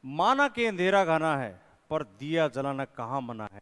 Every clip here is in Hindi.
माना कि अंधेरा घना है पर दिया जलाना कहाँ मना है।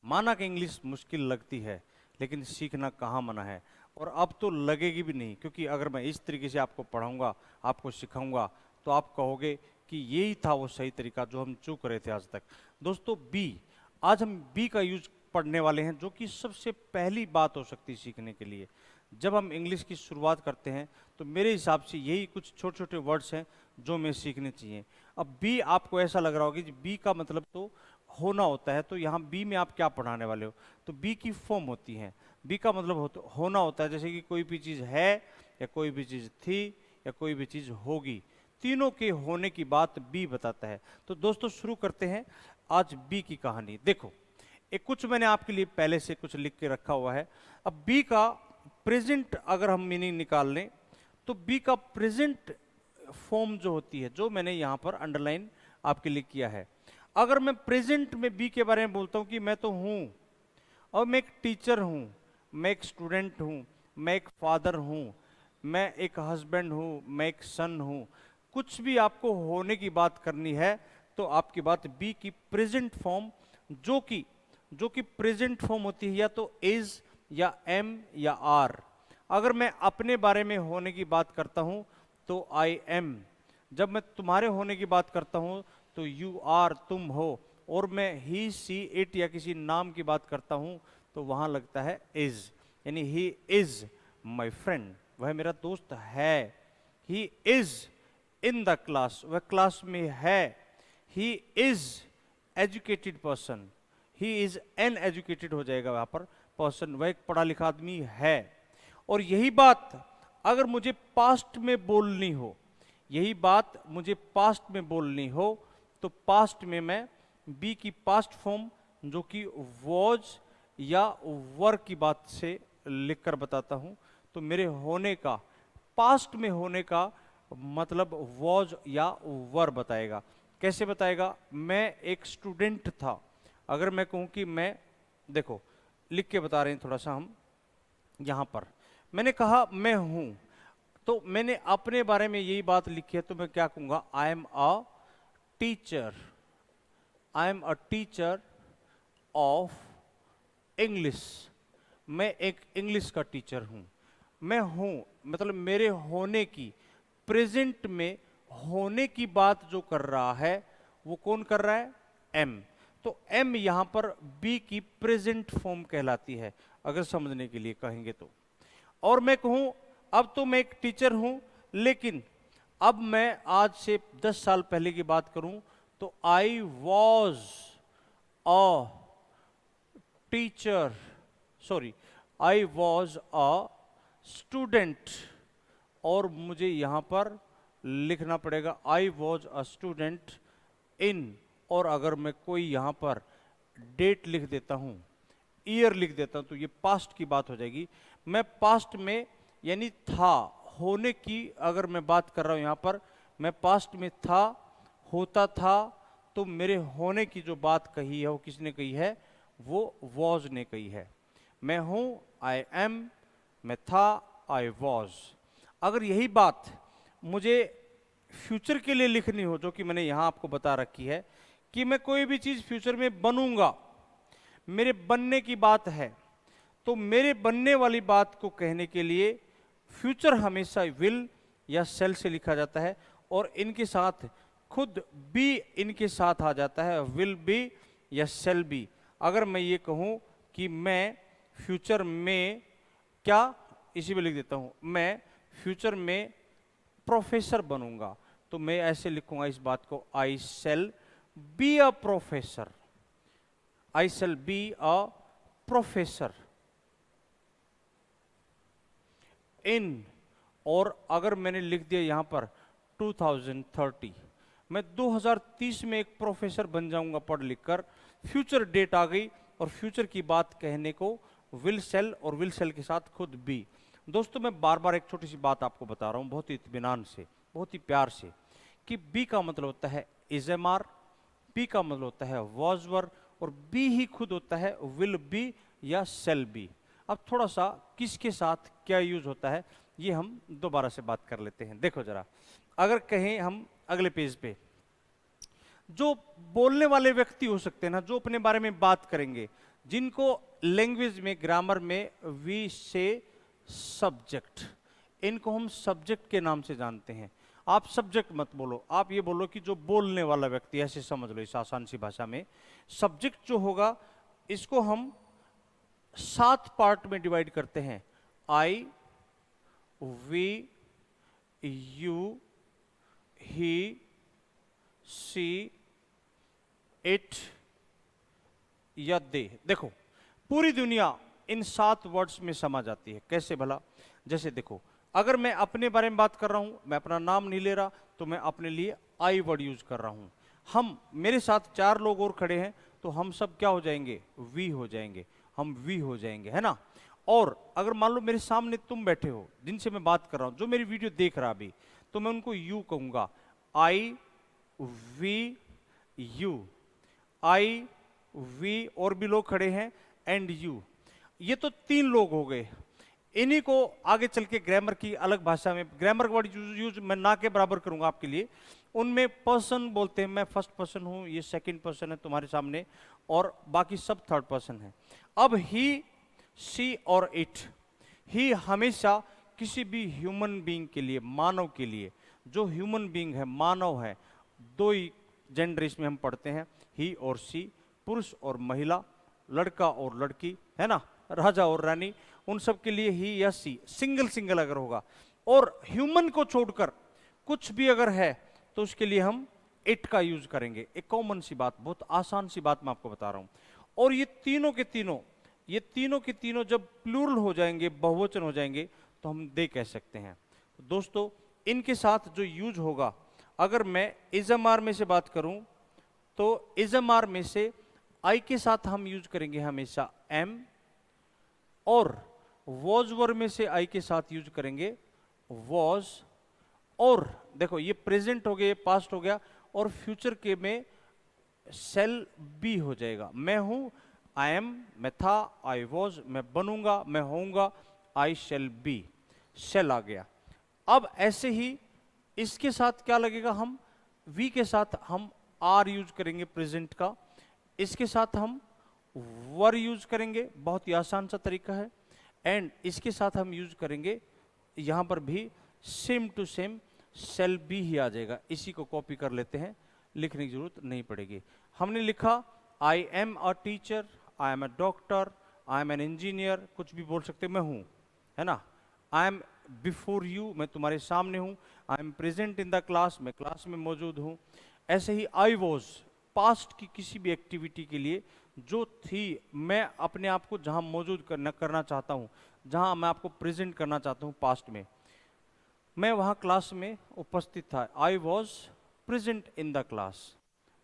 माना कि इंग्लिश मुश्किल लगती है लेकिन सीखना कहाँ मना है। और अब तो लगेगी भी नहीं, क्योंकि अगर मैं इस तरीके से आपको पढ़ाऊंगा, आपको सिखाऊंगा, तो आप कहोगे कि यही था वो सही तरीका जो हम चूक रहे थे आज तक। दोस्तों बी, आज हम बी का यूज पढ़ने वाले हैं, जो कि सबसे पहली बात हो सकती है सीखने के लिए। जब हम इंग्लिश की शुरुआत करते हैं तो मेरे हिसाब से यही कुछ छोटे छोटे वर्ड्स हैं जो हमें सीखने चाहिए। अब बी आपको ऐसा लग रहा होगा कि बी का मतलब तो होना होता है, तो यहाँ बी में आप क्या पढ़ाने वाले हो। तो बी की फॉर्म होती है। बी का मतलब होना होता है, जैसे कि कोई भी चीज़ है या कोई भी चीज़ थी या कोई भी चीज़ होगी, तीनों के होने की बात बी बताता है। तो दोस्तों शुरू करते हैं आज बी की कहानी। देखो, एक कुछ मैंने आपके लिए पहले से कुछ लिख के रखा हुआ है। अब बी का प्रेजेंट अगर हम मीनिंग निकाल लें तो बी का प्रेजेंट फॉर्म जो होती है, जो मैंने यहाँ पर अंडरलाइन आपके लिए किया है। अगर मैं प्रेजेंट में बी के बारे में बोलता हूँ कि मैं तो हूँ, और मैं एक टीचर हूँ, मैं एक स्टूडेंट हूँ, मैं एक फादर हूँ, मैं एक हस्बैंड हूँ, मैं एक सन हूँ, कुछ भी आपको होने की बात करनी है तो आपकी बात बी की प्रेजेंट फॉर्म, जो कि प्रेजेंट फॉर्म होती है या तो इज या एम या आर। अगर मैं अपने बारे में होने की बात करता हूं तो आई एम। जब मैं तुम्हारे होने की बात करता हूं तो यू आर, तुम हो। और मैं ही सी इट या किसी नाम की बात करता हूं तो वहां लगता है इज, यानी ही इज माई फ्रेंड, वह मेरा दोस्त है। He is in the class, वह क्लास में है। He is educated person, he is an educated हो जाएगा वहां पर पर्सन, वह एक पढ़ा लिखा आदमी है। और यही बात अगर मुझे पास्ट में बोलनी हो, यही बात मुझे पास्ट में बोलनी हो, तो पास्ट में मैं बी की पास्ट फॉर्म जो कि वॉज या वर की बात से लिखकर बताता हूं। तो मेरे होने का, पास्ट में होने का मतलब वॉज या वर बताएगा। कैसे बताएगा? मैं एक स्टूडेंट था, अगर मैं कहूं कि मैं, देखो लिख के बता रहे हैं थोड़ा सा हम। यहां पर मैंने कहा मैं हूं, तो मैंने अपने बारे में यही बात लिखी है, तो मैं क्या कहूंगा? I am a teacher, I am a teacher of English, मैं एक इंग्लिश का टीचर हूं। मैं हूं मतलब मेरे होने की, प्रेजेंट में होने की बात जो कर रहा है वो कौन कर रहा है? एम। तो एम यहां पर बी की प्रेजेंट फॉर्म कहलाती है, अगर समझने के लिए कहेंगे तो। और मैं कहूं अब तो मैं एक टीचर हूं, लेकिन अब मैं आज से 10 साल पहले की बात करूं तो I was a teacher, sorry, I was a student. और मुझे यहां पर लिखना पड़ेगा I was a student in. और अगर मैं कोई यहां पर डेट लिख देता हूं, ईयर लिख देता हूं, तो ये पास्ट की बात हो जाएगी। मैं पास्ट में यानी था, होने की अगर मैं बात कर रहा हूं यहां पर, मैं पास्ट में था, होता था, तो मेरे होने की जो बात कही है वो किसने कही है? वो वॉज ने कही है। मैं हूं आई एम, मैं था आई वॉज। अगर यही बात मुझे फ्यूचर के लिए लिखनी हो, जो कि मैंने यहां आपको बता रखी है कि मैं कोई भी चीज फ्यूचर में बनूंगा, मेरे बनने की बात है, तो मेरे बनने वाली बात को कहने के लिए फ्यूचर हमेशा विल या सेल से लिखा जाता है, और इनके साथ खुद बी इनके साथ आ जाता है, विल बी या सेल बी। अगर मैं ये कहूं कि मैं फ्यूचर में क्या, इसी में लिख देता हूं, मैं फ्यूचर में प्रोफेसर बनूंगा, तो मैं ऐसे लिखूंगा इस बात को, I shall be a professor, I shall be a professor in. और अगर मैंने लिख दिया यहां पर 2030, मैं 2030 में एक प्रोफेसर बन जाऊंगा पढ़ लिख कर, फ्यूचर डेट आ गई, और फ्यूचर की बात कहने को विल सेल, और विल सेल के साथ खुद बी। दोस्तों मैं बार बार एक छोटी सी बात आपको बता रहा हूं, बहुत ही इत्मीनान से, बहुत ही प्यार से, कि बी का मतलब होता है इज एम आर, बी का मतलब होता है वॉज वर, और बी ही खुद होता है विल बी या सेल बी। अब थोड़ा सा किसके साथ क्या यूज होता है ये हम दोबारा से बात कर लेते हैं। देखो जरा, अगर कहें हम अगले पेज पे, जो बोलने वाले व्यक्ति हो सकते हैं ना, जो अपने बारे में बात करेंगे, जिनको लैंग्वेज में, ग्रामर में वी से सब्जेक्ट, इनको हम सब्जेक्ट के नाम से जानते हैं। आप सब्जेक्ट मत बोलो, आप ये बोलो कि जो बोलने वाला व्यक्ति, ऐसे समझ लो इस आसान सी भाषा में। सब्जेक्ट जो होगा इसको हम 7 पार्ट में डिवाइड करते हैं। I, we, you, he, she, it या दे। देखो पूरी दुनिया इन 7 वर्ड्स में समा जाती है। कैसे भला? जैसे देखो, अगर मैं अपने बारे में बात कर रहा हूं, मैं अपना नाम नहीं ले रहा, तो मैं अपने लिए आई वर्ड यूज कर रहा हूं। हम, मेरे साथ 4 लोग और खड़े हैं, तो हम सब क्या हो जाएंगे? वी हो जाएंगे, हम वी हो जाएंगे, है ना। और अगर मान लो मेरे सामने तुम बैठे हो, जिनसे मैं बात कर रहा हूं, जो मेरी वीडियो देख रहा अभी, तो मैं उनको यू कहूंगा। आई, वी, यू, आई, वी, और भी लोग खड़े हैं, एंड यू। ये तो 3 लोग हो गए। इन्हीं को आगे चल के ग्रामर की अलग भाषा में, ग्रामर वर्ड यूज मैं ना के बराबर करूंगा आपके लिए। उनमें पर्सन बोलते हैं, मैं फर्स्ट पर्सन हूं, ये सेकंड पर्सन है तुम्हारे सामने, और बाकी सब थर्ड पर्सन है। अब ही, सी और इट, ही हमेशा किसी भी ह्यूमन बीइंग के लिए, मानव के लिए, जो ह्यूमन बीइंग है, मानव है, 2 ही जेंडर इसमें हम पढ़ते हैं, ही और सी, पुरुष और महिला, लड़का और लड़की, है ना, राजा और रानी, उन सब के लिए ही या सी, सिंगल सिंगल अगर होगा। और ह्यूमन को छोड़कर कुछ भी अगर है तो उसके लिए हम इट का यूज करेंगे। एक कॉमन सी बात, बहुत आसान सी बात मैं आपको बता रहा हूं। और ये तीनों के तीनों जब प्लूरल हो जाएंगे, बहुवचन हो जाएंगे, तो हम दे कह सकते हैं। दोस्तों इनके साथ जो यूज होगा, अगर मैं इजमार में से बात करूं, तो इजमार में से आई के साथ हम यूज करेंगे हमेशा एम, और वॉज वर में से आई के साथ यूज करेंगे वॉज। और देखो ये प्रेजेंट हो गया, ये पास्ट हो गया, और फ्यूचर के में शेल बी हो जाएगा। मैं हूं, आई एम, मैं था, आई वॉज, मैं बनूंगा, मैं होऊंगा, आई शेल बी, शेल आ गया। अब ऐसे ही इसके साथ क्या लगेगा, हम वी के साथ हम आर यूज करेंगे प्रेजेंट का, इसके साथ हम वर यूज करेंगे, बहुत ही आसान सा तरीका है। एंड इसके साथ हम यूज करेंगे, यहां पर भी same to same shall be ही आ जाएगा। इसी को कॉपी कर लेते हैं, लिखने की जरूरत नहीं पड़ेगी। हमने लिखा I am a teacher, I am a doctor, I am an engineer, कुछ भी बोल सकते मैं हूं, है ना। आई एम बिफोर यू, मैं तुम्हारे सामने हूं। I am present in the class, मैं क्लास में मौजूद हूं। ऐसे ही आई वॉज, पास्ट की किसी भी एक्टिविटी के लिए जो थी, मैं अपने आप को जहां मौजूद करना चाहता हूं, जहां मैं आपको प्रेजेंट करना चाहता हूं पास्ट में, मैं वहां क्लास में उपस्थित था। I was present in the class.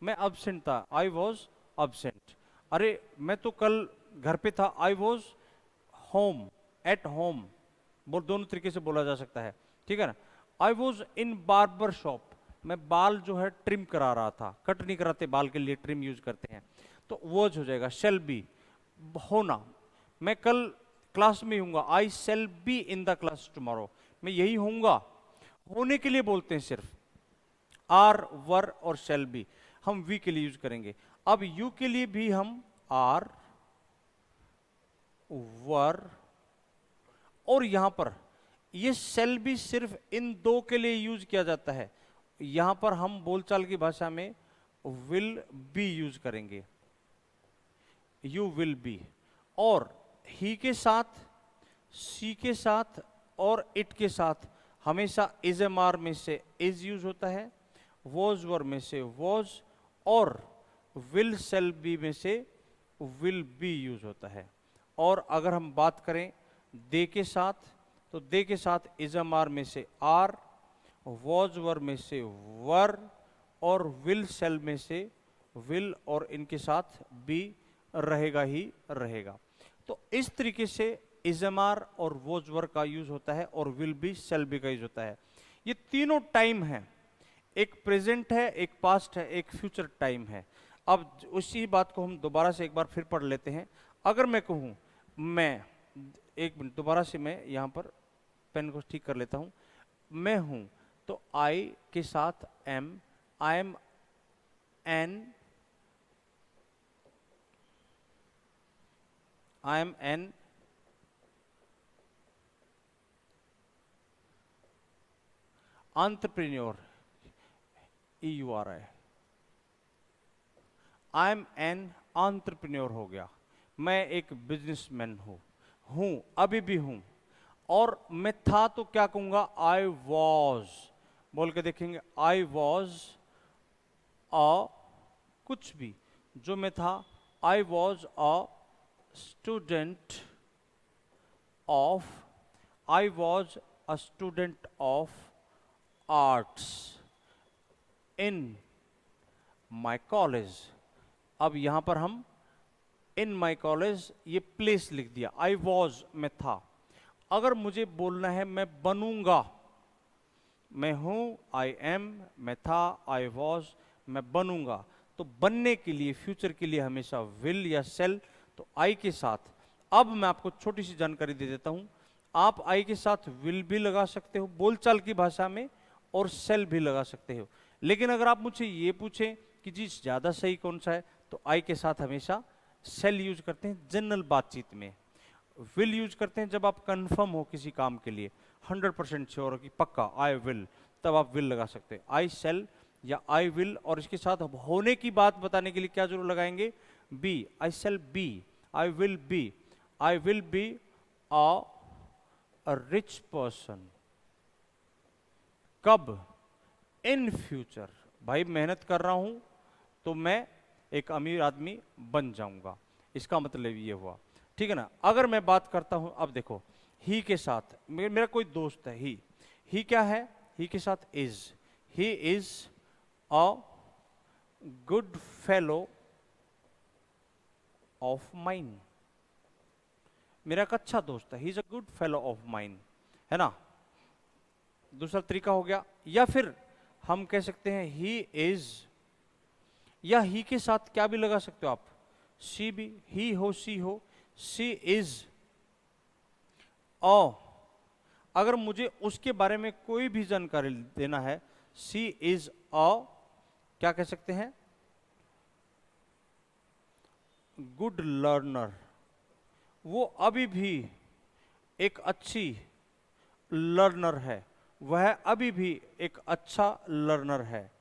मैं अब्सेंट था, आई वॉज अब्सेंट। अरे मैं तो कल घर पे था, I was home, at home, दोनों तरीके से बोला जा सकता है, ठीक है ना। I was in barber shop, मैं बाल जो है ट्रिम करा रहा था, कट नहीं कराते बाल के लिए, ट्रिम यूज करते हैं, तो वॉज हो जाएगा। शेल बी, होना, मैं कल क्लास में होऊंगा, I shall be in the class tomorrow, मैं यही होऊंगा। होने के लिए बोलते हैं सिर्फ, आर, वर और शेल बी हम वी के लिए यूज करेंगे। अब यू के लिए भी हम आर, वर, और यहां पर ये शेल बी सिर्फ इन 2 के लिए यूज किया जाता है। यहां पर हम बोलचाल की भाषा में विल बी यूज करेंगे, यू विल बी। और ही के साथ, सी के साथ और इट के साथ हमेशा इज एम आर में से इज यूज होता है, वॉज वर में से वॉज, और विल शेल बी में से विल बी यूज होता है। और अगर हम बात करें दे के साथ, तो दे के साथ इज एम आर में से आर, वॉज वर में से वर, और विल शेल में से विल, और इनके साथ बी रहेगा ही रहेगा। तो इस तरीके से इजमार और वॉज वर का यूज होता है, और विल बी, शेल बी का यूज होता है। ये तीनों टाइम है, एक प्रेजेंट है, एक पास्ट है, एक फ्यूचर टाइम है। अब उसी बात को हम दोबारा से एक बार फिर पढ़ लेते हैं। अगर मैं कहूं मैं, एक मिनट दोबारा से मैं यहां पर पेन को ठीक कर लेता हूं। मैं हूं, तो आई के साथ am, I am an entrepreneur, EURI, I am an entrepreneur हो गया, मैं एक बिजनेसमैन हूं, अभी भी हूं। और मैं था तो क्या कहूंगा, आई वॉज, बोल के देखेंगे, आई वॉज अ, कुछ भी जो मैं था, I was a student of, I was a student of arts in my college. अब यहां पर हम इन माई कॉलेज, ये प्लेस लिख दिया, आई वॉज में था। अगर मुझे बोलना है मैं बनूंगा, मैं हूं आई एम, मैं था आई वॉज, मैं बनूंगा, तो बनने के लिए, फ्यूचर के लिए हमेशा विल या सेल, तो आई के साथ। अब मैं आपको छोटी सी जानकारी दे देता हूं, आप आई के साथ विल भी लगा सकते हो बोलचाल की भाषा में, और सेल भी लगा सकते हो। लेकिन अगर आप मुझसे ये पूछें कि जी ज्यादा सही कौन सा है, तो आई के साथ हमेशा सेल यूज करते हैं जनरल बातचीत में। विल यूज करते हैं जब आप कंफर्म हो किसी काम के लिए, 100% श्योर हो कि पक्का आई विल, तब आप विल लगा सकते हैं। आई सेल या आई विल, और इसके साथ होने की बात बताने के लिए क्या जरूर लगाएंगे, be, I shall be, I will be, I will be a rich person. कब, इन फ्यूचर, भाई मेहनत कर रहा हूं तो मैं एक अमीर आदमी बन जाऊंगा, इसका मतलब ये हुआ। ठीक है ना। अगर मैं बात करता हूं, अब देखो, ही के साथ, मेरा कोई दोस्त है, ही क्या है, ही के साथ is, he is a good fellow of mine, मेरा एक अच्छा दोस्त है, he is a good fellow of mine, है ना। दूसरा तरीका हो गया, या फिर हम कह सकते हैं ही इज, या ही के साथ क्या भी लगा सकते हो आप, सी भी, ही हो सी हो, सी इज अ, अगर मुझे उसके बारे में कोई भी जानकारी देना है, सी इज अ, क्या कह सकते हैं, गुड लर्नर, वो अभी भी एक अच्छी लर्नर है, वह अभी भी एक अच्छा लर्नर है।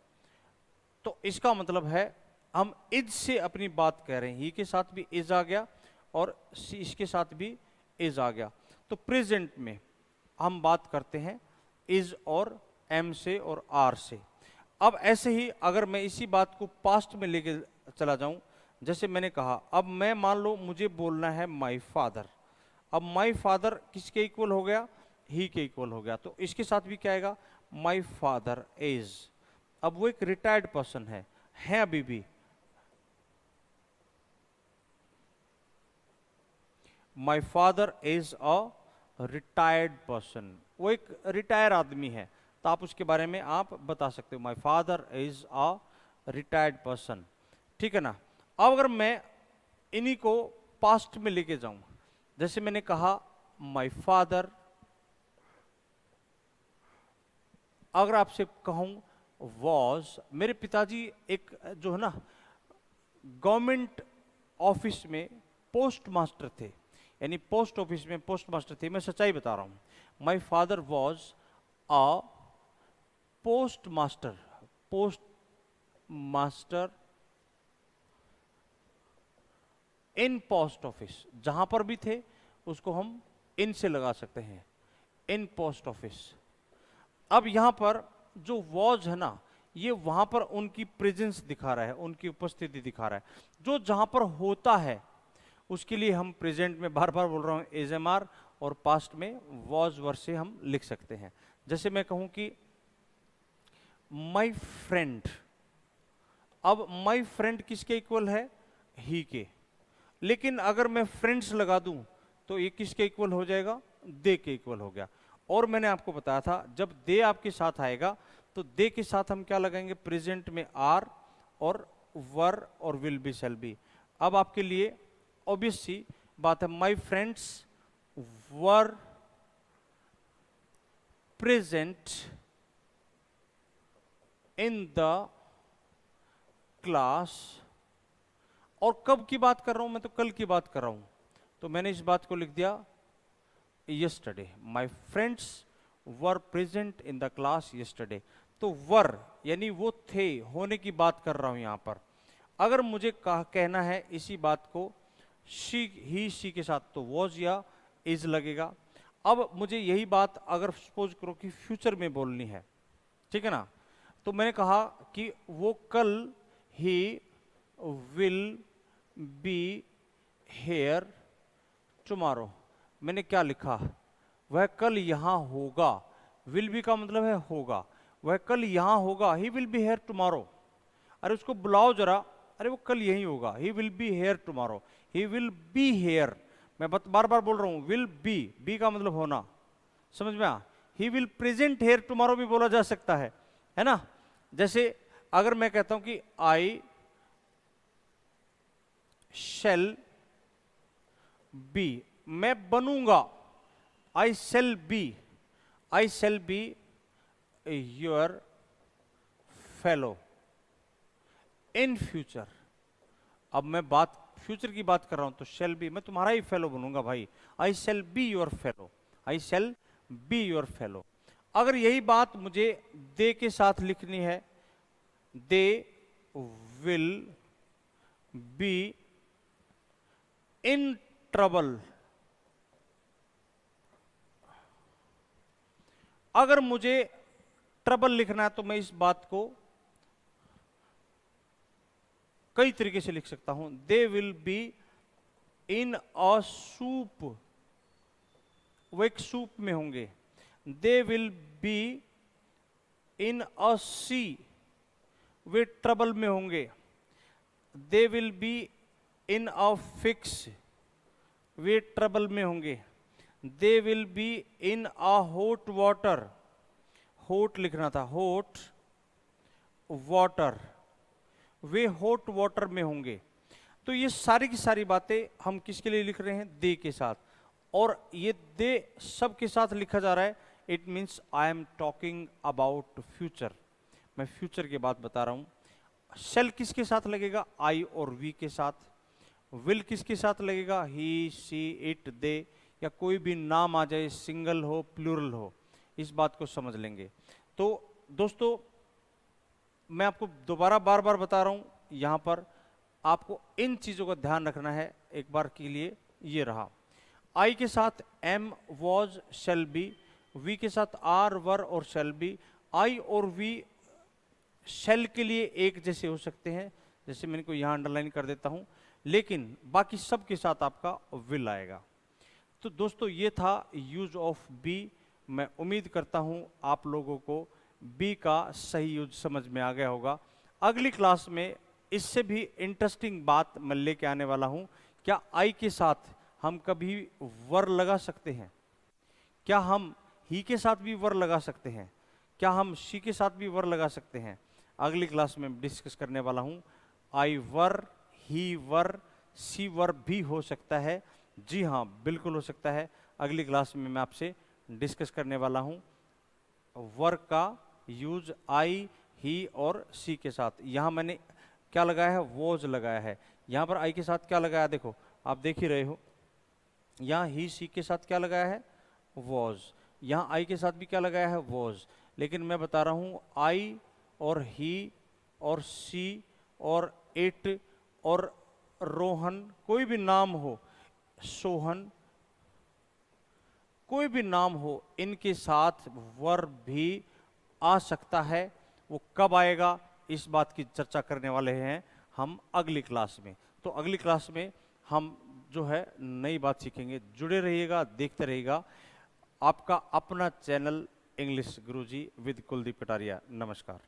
तो इसका मतलब है हम इज से अपनी बात कह रहे हैं, ही के साथ भी इज आ गया और इसके साथ भी इज आ गया। तो प्रेजेंट में हम बात करते हैं इज और एम से और आर से। अब ऐसे ही अगर मैं इसी बात को पास्ट में लेके चला जाऊं, जैसे मैंने कहा, अब मैं मान लो मुझे बोलना है माई फादर, अब माई फादर किसके इक्वल हो गया, ही के इक्वल हो गया, तो इसके साथ भी क्या आएगा, माई फादर इज। अब वो एक रिटायर्ड पर्सन है अभी भी, my father is a retired person, वो एक रिटायर आदमी है, तो आप उसके बारे में आप बता सकते हो, my father is a retired person. ठीक है ना। अब अगर मैं इन्हीं को पास्ट में लेके जाऊं, जैसे मैंने कहा माई फादर, अगर आपसे कहूं वॉज, मेरे पिताजी एक जो है ना गवर्नमेंट ऑफिस में पोस्ट मास्टर थे, यानी पोस्ट ऑफिस में पोस्ट मास्टर थे, मैं सच्चाई बता रहा हूं। My father was a post master, post master in post office, जहां पर भी थे उसको हम इन से लगा सकते हैं, इन पोस्ट ऑफिस। अब यहां पर जो वॉज है ना, ये वहां पर उनकी प्रेजेंस दिखा रहा है, उनकी उपस्थिति दिखा रहा है, जो जहां पर होता है उसके लिए हम प्रेजेंट में बार बार बोल रहा हूं एज एम आर, और पास्ट में वॉज वर से हम लिख सकते हैं। जैसे मैं कहूं कि माई फ्रेंड, अब माई फ्रेंड किसके इक्वल है, ही के, लेकिन अगर मैं फ्रेंड्स लगा दूं तो ये किसके इक्वल हो जाएगा, दे के इक्वल हो गया। और मैंने आपको बताया था जब दे आपके साथ आएगा तो दे के साथ हम क्या लगाएंगे, प्रेजेंट में आर और वर और विल बी शैल बी। अब आपके लिए ऑब्वियस सी बात है, my friends were present in the class, और कब की बात कर रहा हूं मैं, तो कल की बात कर रहा हूं, तो मैंने इस बात को लिख दिया yesterday. My friends were present in the class yesterday. तो वर यानी वो थे, होने की बात कर रहा हूं यहां पर। अगर मुझे कहना है इसी बात को शी ही शी के साथ, तो वॉज या इज लगेगा। अब मुझे यही बात अगर सपोज करो कि फ्यूचर में बोलनी है, ठीक है ना, तो मैंने कहा कि वो कल he will be here tomorrow. मैंने क्या लिखा, वह कल यहां होगा। विल बी का मतलब है होगा, वह कल यहां होगा। He will be here tomorrow. अरे उसको बुलाओ जरा, अरे वो कल यही होगा। He will be here tomorrow, he will be here. मैं बार बार बोल रहा हूं, विल बी का मतलब होना, समझ में आ। He will present here tomorrow भी बोला जा सकता है ना। जैसे अगर मैं कहता हूं कि आई शैल बी, मैं बनूंगा, I shall be your fellow in future. अब मैं बात फ्यूचर की बात कर रहा हूं, तो शैल बी, मैं तुम्हारा ही फेलो बनूंगा भाई। I shall be your fellow, I shall be your fellow. अगर यही बात मुझे दे के साथ लिखनी है, they will be in trouble. अगर मुझे ट्रबल लिखना है तो मैं इस बात को कई तरीके से लिख सकता हूं। They will be in a soup, वो एक सूप में होंगे। They will be in a sea, वे ट्रबल में होंगे। They will be in a fix, वे ट्रबल में होंगे। They will be in a hot water, hot लिखना था, हॉट वाटर, वे हॉट वाटर में होंगे। तो ये सारी की सारी बातें हम किसके लिए लिख रहे हैं, दे के साथ। और ये दे सब के साथ लिखा जा रहा है, it means I am talking about future, मैं फ्यूचर की बात बता रहा हूं। शेल किसके साथ लगेगा, आई और वी के साथ। विल किसके साथ लगेगा, ही सी इट दे, या कोई भी नाम आ जाए, सिंगल हो प्लूरल हो, इस बात को समझ लेंगे। तो दोस्तों मैं आपको दोबारा बार बार बता रहा हूं, यहां पर आपको इन चीजों का ध्यान रखना है। एक बार के लिए ये रहा, आई के साथ am was shall be, we के साथ आर वर और शेल बी। आई और वी शेल के लिए एक जैसे हो सकते हैं, जैसे मैंने को यहां अंडरलाइन कर देता हूं, लेकिन बाकी सब के साथ आपका विल आएगा। तो दोस्तों ये था यूज ऑफ बी। मैं उम्मीद करता हूं आप लोगों को बी का सही यूज समझ में आ गया होगा। अगली क्लास में इससे भी इंटरेस्टिंग बात मैं लेके आने वाला हूं। क्या आई के साथ हम कभी वर लगा सकते हैं? क्या हम ही के साथ भी वर लगा सकते हैं? क्या हम शी के साथ भी वर लगा सकते हैं? अगली क्लास में डिस्कस करने वाला हूं। आई वर, ही वर, सी वर भी हो सकता है। जी हाँ, बिल्कुल हो सकता है। अगली क्लास में मैं आपसे डिस्कस करने वाला हूं वर का यूज आई, ही और सी के साथ। यहां मैंने क्या लगाया है, वॉज लगाया है। यहां पर आई के साथ क्या लगाया, देखो आप देख ही रहे हो। यहां ही सी के साथ क्या लगाया है, वॉज। यहां आई के साथ भी क्या लगाया है, वॉज। लेकिन मैं बता रहा हूं आई और ही और सी और इट और रोहन, कोई भी नाम हो, सोहन, कोई भी नाम हो, इनके साथ वर भी आ सकता है। वो कब आएगा, इस बात की चर्चा करने वाले हैं हम अगली क्लास में। तो अगली क्लास में हम जो है नई बात सीखेंगे। जुड़े रहिएगा, देखते रहिएगा। आपका अपना channel English Guruji with Kuldeep Kataria. नमस्कार।